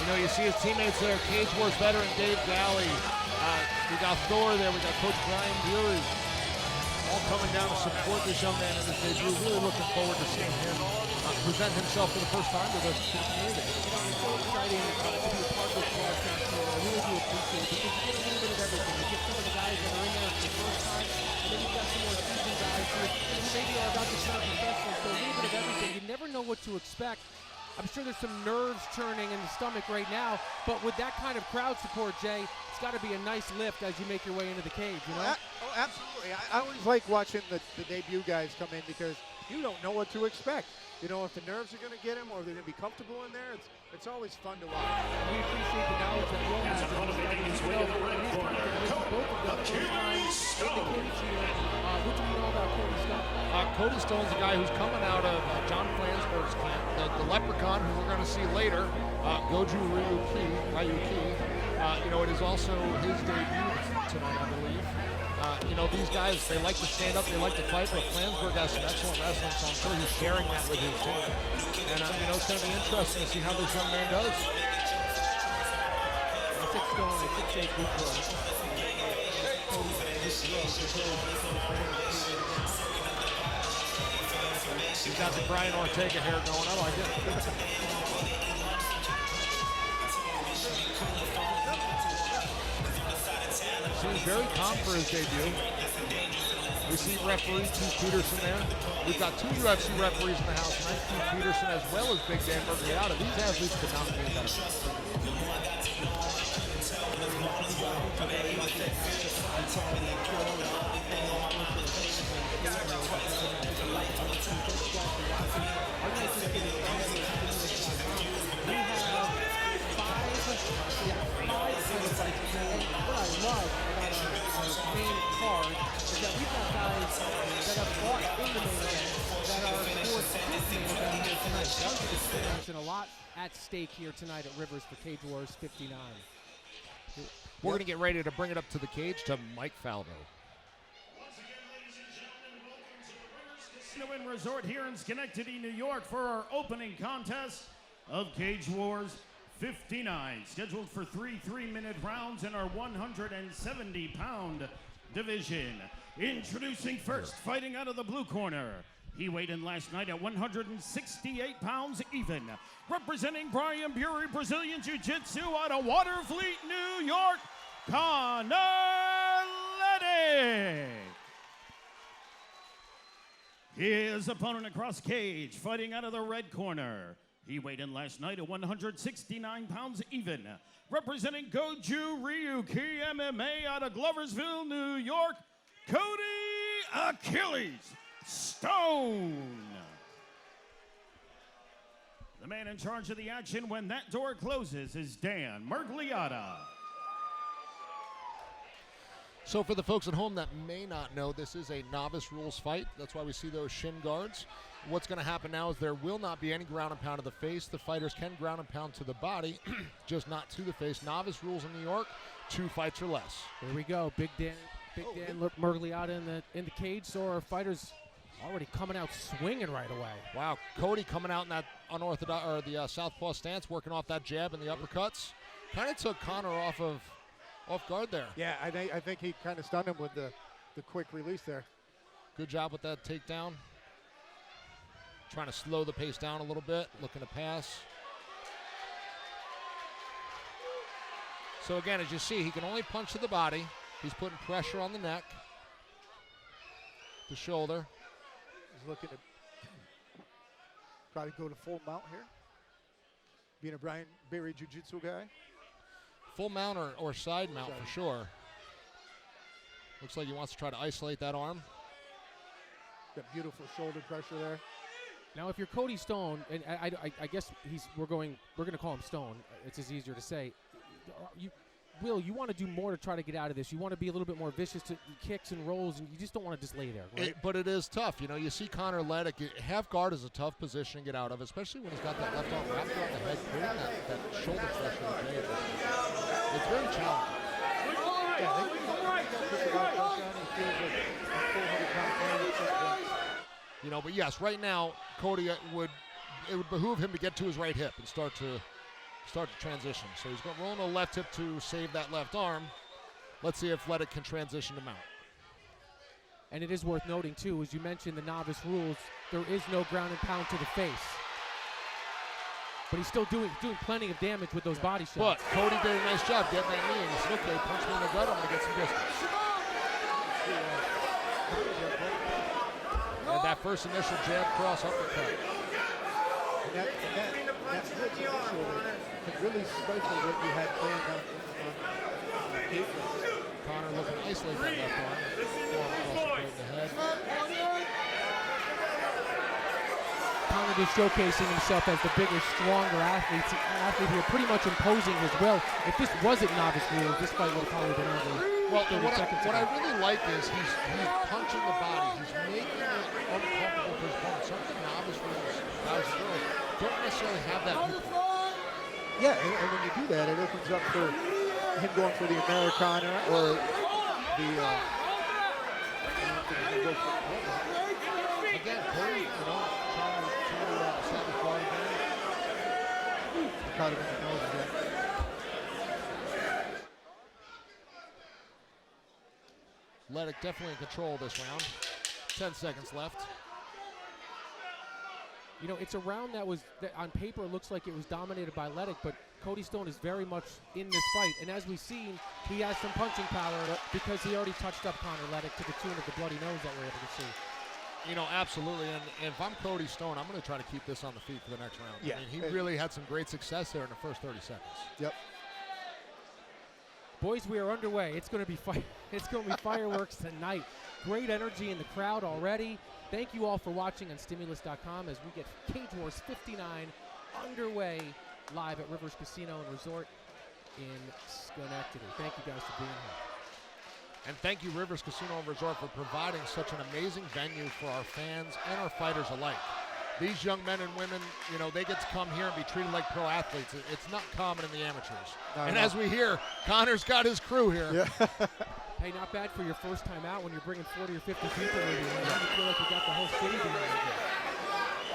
You see his teammates there, Cage Wars veteran Dave Galley. We got Thor there, we got Coach Brian Bury. All coming down to support this young man in his debut. Really looking forward to seeing him present himself for the first time to the community. It's so exciting to be a part of this broadcast here. I really do appreciate it because you get a little bit of everything. You get some of the guys that are in there for the first time, and then you've got some more seasoned guys who maybe are about to turn professional. So a little bit of everything. You never know what to expect. I'm sure there's some nerves churning in the stomach right now, but with that kind of crowd support, Jay, it's got to be a nice lift as you make your way into the cage, you know? Oh, absolutely. I always like watching the debut guys come in because you don't know what to expect. You know, if the nerves are going to get him or they're going to be comfortable in there, it's always fun to watch. We appreciate the knowledge that Will has. Making his way to the red corner, Cody Stone. What do you know about Cody Stone? Cody Stone's a guy who's coming out of John Flansburgh's camp. The leprechaun, who we're going to see later, Gaudreau. It is also his debut tonight, I believe. These guys, they like to stand up, they like to fight, but Flansburgh has some excellent wrestling, so I'm sure he's sharing that with his team. And, it's going to be interesting to see how this young man does. It's Stone, it's Jake Gaudreau. He's got the Brian Ortega hair going. I like it. Seems very calm for his debut. We see referee Keith Peterson there. We've got two UFC referees in the house tonight, Keith Peterson as well as Big Dan Murgliata. These athletes could not be better. What I love about our main card is that we've got guys that have fought in the main event that are forced to this main event here tonight. That's an experience and a lot at stake here tonight at Rivers for Cage Wars 59. We're going to get ready to bring it up to the cage to Mike Falvo. Casino and Resort here in Schenectady, New York for our opening contest of Cage Wars 59, scheduled for 3 3-minute rounds in our 170-pound division. Introducing first, fighting out of the blue corner. He weighed in last night at 168 pounds even. Representing Brian Bury, Brazilian Jiu-Jitsu out of Waterfleet, New York, Connor Leddick. His opponent across cage, fighting out of the red corner. He weighed in last night at 169 pounds even. Representing Goju Ryuki MMA out of Gloversville, New York, Cody Achilles Stone. The man in charge of the action when that door closes is Dan Murgliata. So for the folks at home that may not know, this is a novice rules fight. That's why we see those shin guards. What's going to happen now is there will not be any ground and pound to the face. The fighters can ground and pound to the body, just not to the face. Novice rules in New York, 2 fights or less. Here we go, Big Dan Murgliata in the cage. So our fighters already coming out swinging right away. Wow, Cody coming out in that unorthodox or the southpaw stance, working off that jab and the uppercuts. Kind of took Connor off guard there. Yeah, I think he kind of stunned him with the quick release there. Good job with that takedown. Trying to slow the pace down a little bit, looking to pass. So again, as you see, he can only punch to the body. He's putting pressure on the neck, the shoulder. He's looking to try to go to full mount here. Being a Brian Bury Jiu-Jitsu guy. Full mount or side mount for sure. Looks like he wants to try to isolate that arm. Got beautiful shoulder pressure there. Now, if you're Cody Stone, and I guess we're going to call him Stone. It's just easier to say. You want to do more to try to get out of this. You want to be a little bit more vicious to kicks and rolls, and you just don't want to just lay there. Right? But it is tough. You see Connor Leddick. Half guard is a tough position to get out of, especially when he's got that left arm wrapped around the head, putting that shoulder pressure. It's very challenging. But yes, right now, Cody it would behoove him to get to his right hip and start to start to transition. So he's going rolling a left hip to save that left arm. Let's see if Leddick can transition to mount. And it is worth noting, too, as you mentioned the novice rules, there is no ground and pound to the face. But he's still doing plenty of damage with those body shots. But Cody did a nice job getting that knee, and he said, okay, punch me in the gut, I'm going to get some distance. And that first initial jab cross uppercut. And that blitz initially could really stifle what you had planned on paper. Connor looking to isolate that left arm. Across the head. Connor just showcasing himself as the bigger, stronger athlete here, pretty much imposing his will. If this wasn't novice rules, this fight would have probably been over. Well, what I really like is he's punching the body. He's making it uncomfortable for his opponent. Some of the novice rules, guys and girls, don't necessarily have that. Yeah, and when you do that, it opens up for him going for the Americana or the again, Cody, trying to establish body again. caught him in the nose again. Leddick definitely in control this round. 10 seconds left. You know, it's a round that on paper, looks like it was dominated by Leddick, but Cody Stone is very much in this fight. And as we've seen, he has some punching power because he already touched up Connor Leddick to the tune of the bloody nose that we're able to see. You know, absolutely. And if I'm Cody Stone, I'm going to try to keep this on the feet for the next round. Yeah. I mean, he really had some great success there in the first 30 seconds. Yep. Boys, we are underway. It's going to be fireworks tonight. Great energy in the crowd already. Thank you all for watching on Stimulus.com as we get Cage Wars 59 underway live at Rivers Casino and Resort in Schenectady. Thank you guys for being here. And thank you, Rivers Casino and Resort, for providing such an amazing venue for our fans and our fighters alike. These young men and women, you know, they get to come here and be treated like pro athletes. It's not common in the amateurs. And as we hear, Connor's got his crew here. Yeah. Hey, not bad for your first time out when you're bringing 40 or 50 people with you. You feel like you got the whole city behind you.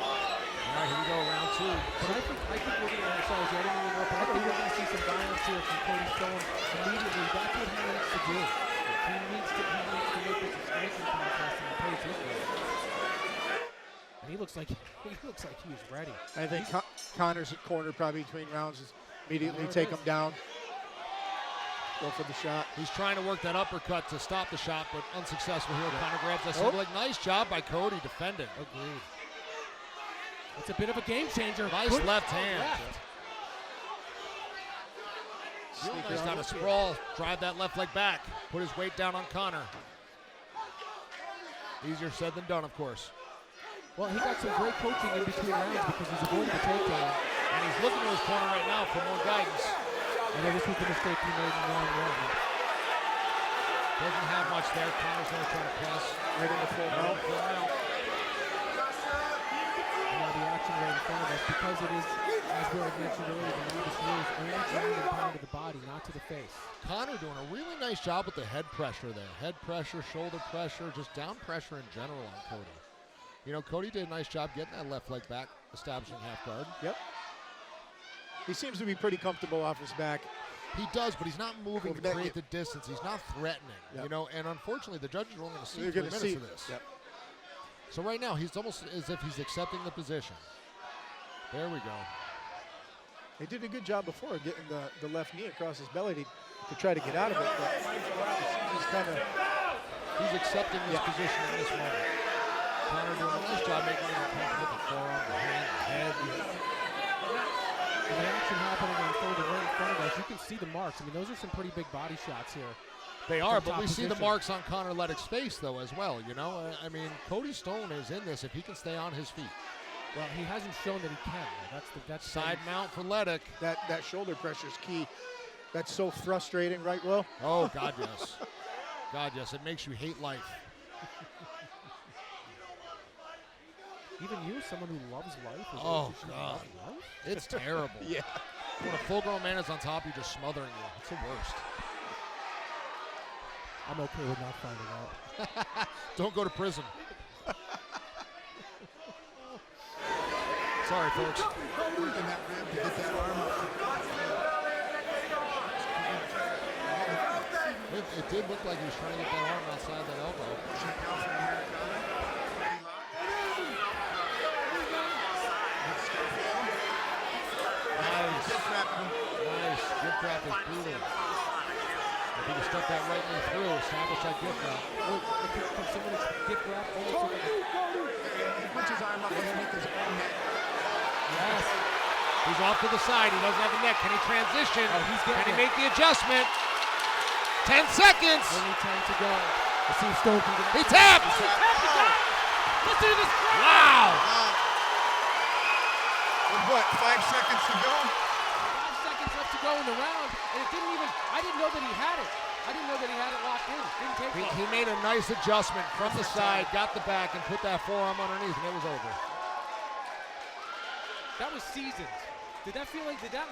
All right, here we go, round two. But I think we're going to, sorry, I didn't even know, but I think we're going to see some violence here from Cody Stone immediately. That's what he needs to do. He needs to make this a striking contest and impose his way. And he looks like he's ready. I think Connor's corner probably between rounds is immediately take him down. Go for the shot. He's trying to work that uppercut to stop the shot, but unsuccessful here. Connor grabs that single leg. Nice job by Cody defending. Agreed. It's a bit of a game changer. Nice left hand. Nice down a sprawl. Drive that left leg back. Put his weight down on Connor. Easier said than done, of course. Well, he got some great coaching in between rounds because he's avoiding the takedown. And he's looking to his corner right now for more guidance. I know this was the mistake he made in round one. Doesn't have much there. Connor's going to try to press. Right in the full mount. Now the action right in front of us, because it is, as we had mentioned earlier, the novice rules only ground and pound to the body, not to the face. Connor doing a really nice job with the head pressure there. Head pressure, shoulder pressure, just down pressure in general on Cody. You know, Cody did a nice job getting that left leg back, establishing half guard. Yep. He seems to be pretty comfortable off his back. He does, but he's not moving to Well, create the distance. He's not threatening, Yep. you know, and unfortunately the judges are only going to see They're 3 going to minutes see of this. Yep. So right now he's almost as if he's accepting the position. There we go. They did a good job before getting the left knee across his belly to try to get out of it, but he's kind of... He's accepting this position in this moment. Connor doing a nice job making it uncomfortable with the forearm, the hand, the head. And the action happening unfolded right in front of us. You can see the marks. I mean, those are some pretty big body shots here. They are, From but we top see the position. marks on Connor Leddick's face, though, as well, you know? I mean, Cody Stone is in this if he can stay on his feet. Well, he hasn't shown that he can. That's Side mount for Leddick. That shoulder pressure is key. That's so frustrating, right, Will? Oh, God, yes. God, yes. It makes you hate life. Even you, someone who loves life. Oh, God. Life? It's terrible. Yeah. When a full-grown man is on top, you're just smothering you. It's the worst. I'm okay with not finding out. Don't go to prison. Sorry, folks. Working that rib to get that arm up. It did look like he was trying to get that arm outside that elbow. Check out from Americana. Nice. Gift wrapping. Nice. Gift wrap is brutal. If he can step that right knee through, establish that gift wrap. Can someone gift wrap almost He puts his arm up underneath his own neck. Yes. He's off to the side. He doesn't have a neck. Can he transition? Oh, he's getting Can he it. make the adjustment? 10 seconds. Only 10 to go. Let's see if Stone can get it. He tapped. Let's do this. Wow. With what, 5 seconds to go? 5 seconds left to go in the round, and it didn't even, I didn't know that he had it. I didn't know that he had it locked in. Didn't take long. He made a nice adjustment from the side, got the back, and put that forearm underneath, and it was over. That was seasoned. Did that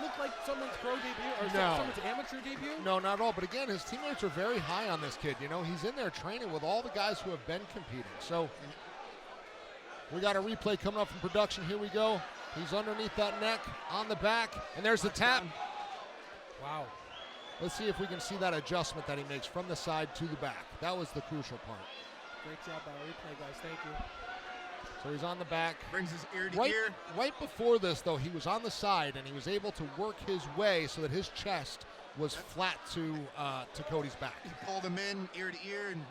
look like someone's pro debut or No. someone's amateur debut? No, not at all. But again, his teammates are very high on this kid. You know, he's in there training with all the guys who have been competing. So we got a replay coming up from production. Here we go. He's underneath that neck, on the back, and there's the tap. Wow. Let's see if we can see that adjustment that he makes from the side to the back. That was the crucial part. Great job by our replay, guys. Thank you. So he's on the back. Brings his ear to ear. Right before this, though, he was on the side, and he was able to work his way so that his chest was flat to Cody's back. He pulled him in ear to ear, and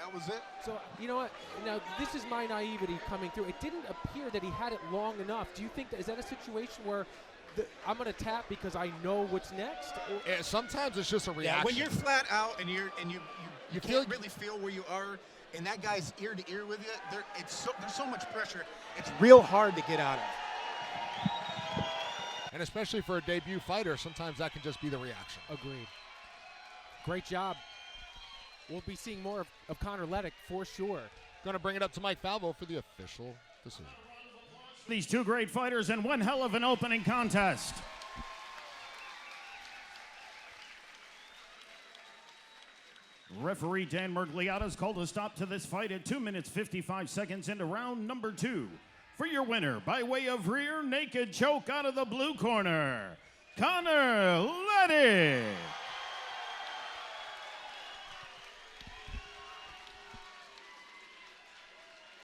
that was it. So, you know what? Now, this is my naivety coming through. It didn't appear that he had it long enough. Do you think is that a situation where I'm going to tap because I know what's next? Or Sometimes it's just a reaction. Yeah, when you're flat out and you feel- can't really feel where you are, and that guy's ear to ear with you, there's so much pressure. It's real hard to get out of. And especially for a debut fighter, sometimes that can just be the reaction. Agreed. Great job. We'll be seeing more of Connor Leddick for sure. Going to bring it up to Mike Falvo for the official decision. These two great fighters in one hell of an opening contest. Referee Dan Mergliata's called a stop to this fight at 2 minutes 55 seconds into round number 2. For your winner, by way of rear naked choke out of the blue corner, Connor Leddick.